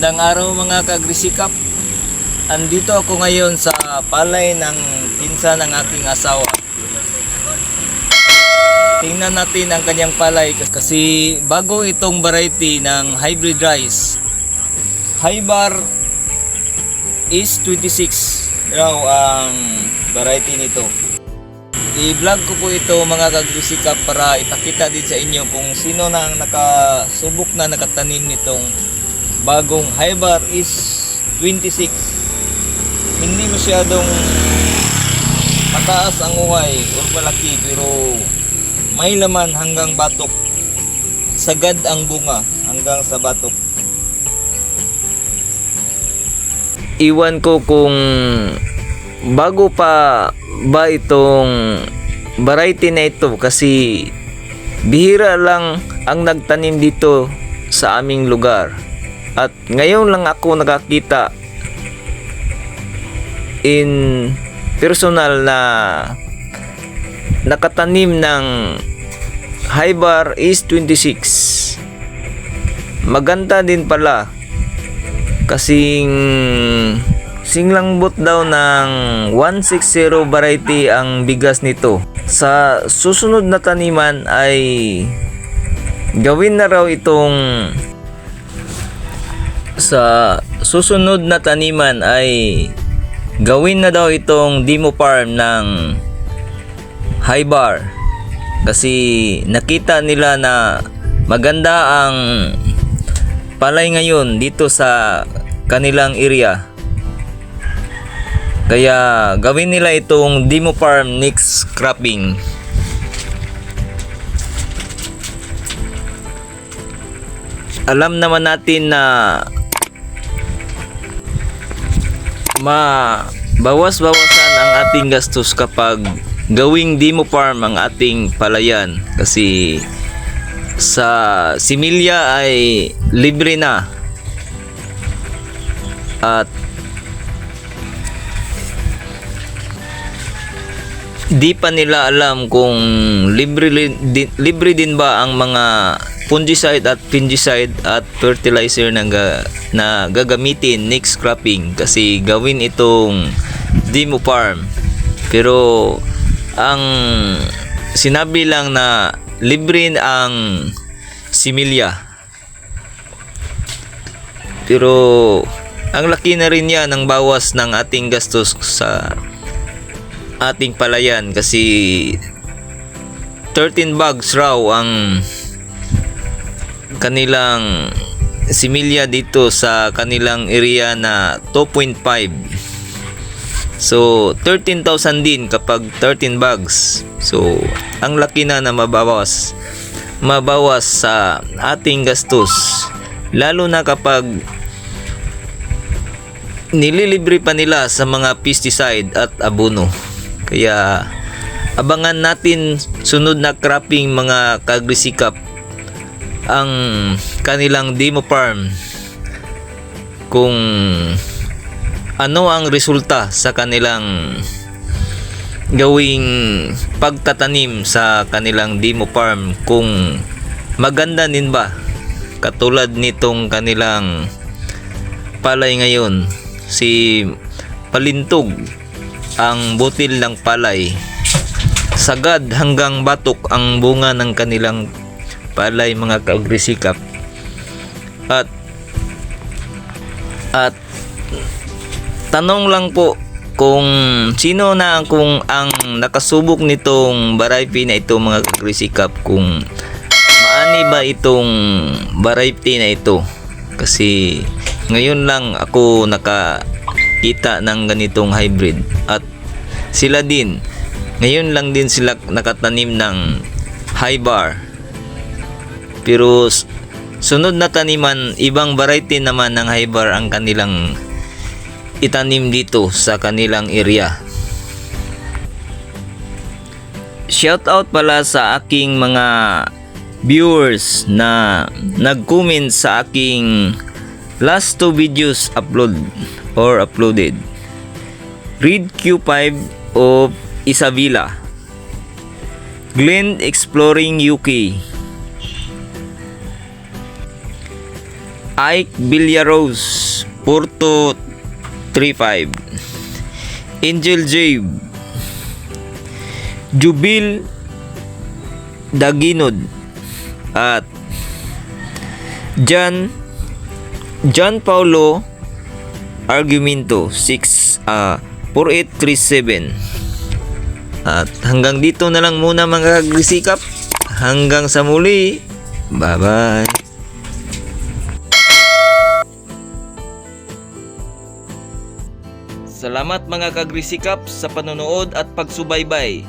Magandang araw mga kagrisikap. Andito ako ngayon sa palay ng pinsa ng aking asawa. Tingnan natin ang kanyang palay kasi bago itong variety ng hybrid rice. Hybar is 26 raw ang variety nito. I-vlog ko po ito mga kagrisikap para ipakita din sa inyo kung sino na ang nakasubok na nakatanim nitong bagong Hybar is 26. Hindi masyadong mataas ang uhay o malaki pero may laman hanggang batok. Sagad ang bunga hanggang sa batok. Iwan ko kung bago pa ba itong variety na ito kasi bihira lang ang nagtanim dito sa aming lugar. At ngayon lang ako nakakita in personal na nakatanim ng Hybar is 26. Maganda din pala kasing singlangbot daw ng 160 variety ang bigas nito. Sa susunod na taniman ay gawin na raw itong gawin na daw itong demo farm ng Hybar kasi nakita nila na maganda ang palay ngayon dito sa kanilang area, kaya gawin nila itong demo farm next cropping. Alam naman natin na mabawas-bawasan ang ating gastos kapag gawing demo farm ang ating palayan kasi sa similya ay libre na at di pa nila alam kung libre din ba ang mga fungicide at fungicide at fertilizer na gagamitin next cropping kasi gawin itong demo farm. Pero ang sinabi lang na libre ang similya, pero ang laki na rin yan ang bawas ng ating gastos sa ating palayan kasi 13 bags raw ang kanilang similya dito sa kanilang area na 2.5. So 13,000 din kapag 13 bags. So ang laki na mabawas sa ating gastos, lalo na kapag nililibre pa nila sa mga pesticide at abono. Kaya abangan natin sunod na cropping mga kagrisikap ang kanilang demo farm kung ano ang resulta sa kanilang gawing pagtatanim sa kanilang demo farm, kung maganda din ba katulad nitong kanilang palay ngayon. Si palintog ang butil ng palay, sagad hanggang batok ang bunga ng kanilang palay mga kaagrisikap. At tanong lang po kung sino na kung ang nakasubok nitong variety na ito mga kaagrisikap, kung maani ba itong variety na ito kasi ngayon lang ako nakakita ng ganitong hybrid at sila din ngayon lang din sila nakatanim ng Hybar. Pero sunod na taniman, ibang variety naman ng Hybar ang kanilang itanim dito sa kanilang area. Shout out pala sa aking mga viewers na nag-comment sa aking last 2 videos uploaded. Reed Q5 of Isabela, Glen Exploring UK, Ike Villarose 4235. Angel Jabe, Jubil Daginod, at John Paulo Argumento 4837. At hanggang dito na lang muna mga kagrisikap. Hanggang sa muli. Bye-bye. Salamat mga kagrisikap sa panonood at pagsubaybay.